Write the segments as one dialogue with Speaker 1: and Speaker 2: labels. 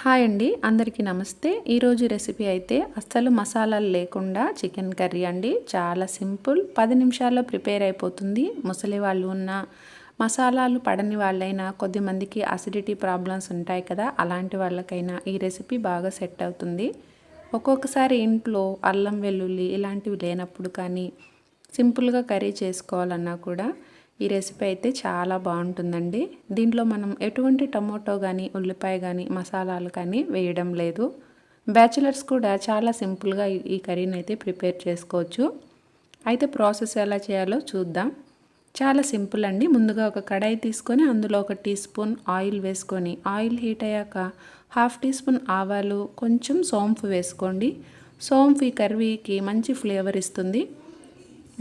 Speaker 1: Hi అండి, అందరికీ నమస్తే. ఈరోజు రెసిపీ అయితే అస్సలు మసాలాలు లేకుండా చికెన్ కర్రీ అండి. చాలా సింపుల్, 10 నిమిషాల్లో ప్రిపేర్ అయిపోతుంది. ముసలి వాళ్ళు ఉన్న, మసాలాలు పడని వాళ్ళైనా, కొద్దిమందికి అసిడిటీ ప్రాబ్లమ్స్ ఉంటాయి కదా, అలాంటి వాళ్ళకైనా ఈ రెసిపీ బాగా సెట్ అవుతుంది. ఒక్కొక్కసారి ఇంట్లో అల్లం వెల్లుల్లి ఇలాంటివి లేనప్పుడు కానీ సింపుల్గా కర్రీ చేసుకోవాలన్నా కూడా ఈ రెసిపీ అయితే చాలా బాగుంటుందండి. దీంట్లో మనం ఎటువంటి టమోటో కానీ ఉల్లిపాయ కానీ మసాలాలు కానీ వేయడం లేదు. బ్యాచిలర్స్ కూడా చాలా సింపుల్గా ఈ కర్రీని అయితే ప్రిపేర్ చేసుకోవచ్చు. అయితే ప్రాసెస్ ఎలా చేయాలో చూద్దాం. చాలా సింపుల్ అండి. ముందుగా ఒక కడాయి తీసుకొని అందులో 1 టీ స్పూన్ ఆయిల్ వేసుకొని, ఆయిల్ హీట్ అయ్యాక 1/2 టీ స్పూన్ ఆవాలు, కొంచెం సోంపు వేసుకోండి. సోంపు ఈ కర్రీకి మంచి ఫ్లేవర్ ఇస్తుంది.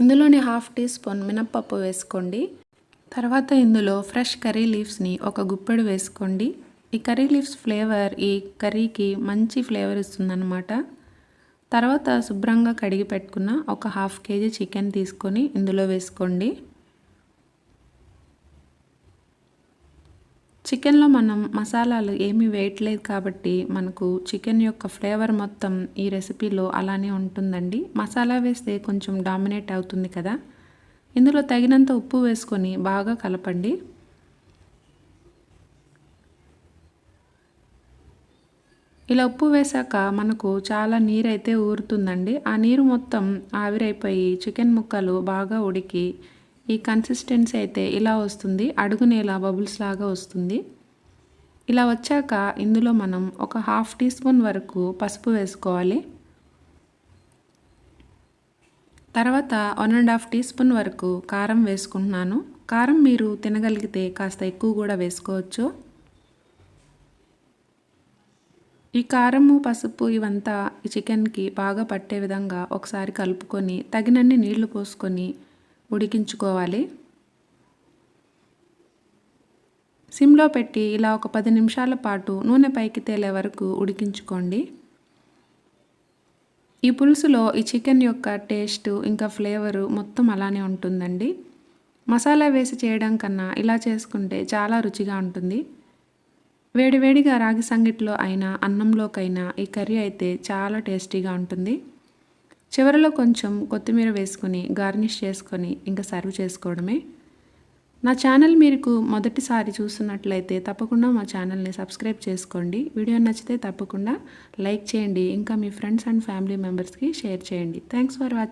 Speaker 1: ఇందులోనే 1/2 టీ స్పూన్ మినప్పప్పు వేసుకోండి. తర్వాత ఇందులో ఫ్రెష్ కర్రీ లీవ్స్ని ఒక గుప్పెడు వేసుకోండి. ఈ కర్రీ లీవ్స్ ఫ్లేవర్ ఈ కర్రీకి మంచి ఫ్లేవర్ ఇస్తుందన్నమాట. తర్వాత శుభ్రంగా కడిగి పెట్టుకున్న ఒక 1/2 కేజీ చికెన్ తీసుకొని ఇందులో వేసుకోండి. చికెన్లో మనం మసాలాలు ఏమీ వేయట్లేదు కాబట్టి మనకు చికెన్ యొక్క ఫ్లేవర్ మొత్తం ఈ రెసిపీలో అలానే ఉంటుందండి. మసాలా వేస్తే కొంచెం డామినేట్ అవుతుంది కదా. ఇందులో తగినంత ఉప్పు వేసుకొని బాగా కలపండి. ఇలా ఉప్పు వేసాక మనకు చాలా నీరైతే ఊరుతుందండి. ఆ నీరు మొత్తం ఆవిరైపోయి చికెన్ ముక్కలు బాగా ఉడికి ఈ కన్సిస్టెన్సీ అయితే ఇలా వస్తుంది. అడుగున ఇలా బబుల్స్ లాగా వస్తుంది. ఇలా వచ్చాక ఇందులో మనం ఒక 1/2 టీ స్పూన్ వరకు పసుపు వేసుకోవాలి. తర్వాత 1.5 టీ స్పూన్ వరకు కారం వేసుకుంటున్నాను. కారం మీరు తినగలిగితే కాస్త ఎక్కువ కూడా వేసుకోవచ్చు. ఈ కారము పసుపు ఇవంతా ఈ చికెన్కి బాగా పట్టే విధంగా ఒకసారి కలుపుకొని తగినన్ని నీళ్లు పోసుకొని ఉడికించుకోవాలి. సిమ్లో పెట్టి ఇలా ఒక 10 నిమిషాల పాటు నూనె పైకి తేలే వరకు ఉడికించుకోండి. ఈ పులుసులో ఈ చికెన్ యొక్క టేస్ట్ ఇంకా ఫ్లేవరు మొత్తం అలానే ఉంటుందండి. మసాలా వేసి చేయడం కన్నా ఇలా చేసుకుంటే చాలా రుచిగా ఉంటుంది. వేడివేడిగా రాగి సంగటిలో అయినా అన్నంలోకైనా ఈ కర్రీ అయితే చాలా టేస్టీగా ఉంటుంది. చివరిలో కొంచెం కొత్తిమీర వేసుకొని గార్నిష్ చేసుకొని ఇంకా సర్వ్ చేసుకోవడమే. నా ఛానల్ మీకు మొదటిసారి చూస్తున్నట్లయితే తప్పకుండా మా ఛానల్ని సబ్స్క్రైబ్ చేసుకోండి. వీడియో నచ్చితే తప్పకుండా లైక్ చేయండి. ఇంకా మీ ఫ్రెండ్స్ అండ్ ఫ్యామిలీ మెంబర్స్కి షేర్ చేయండి. Thanks for watching.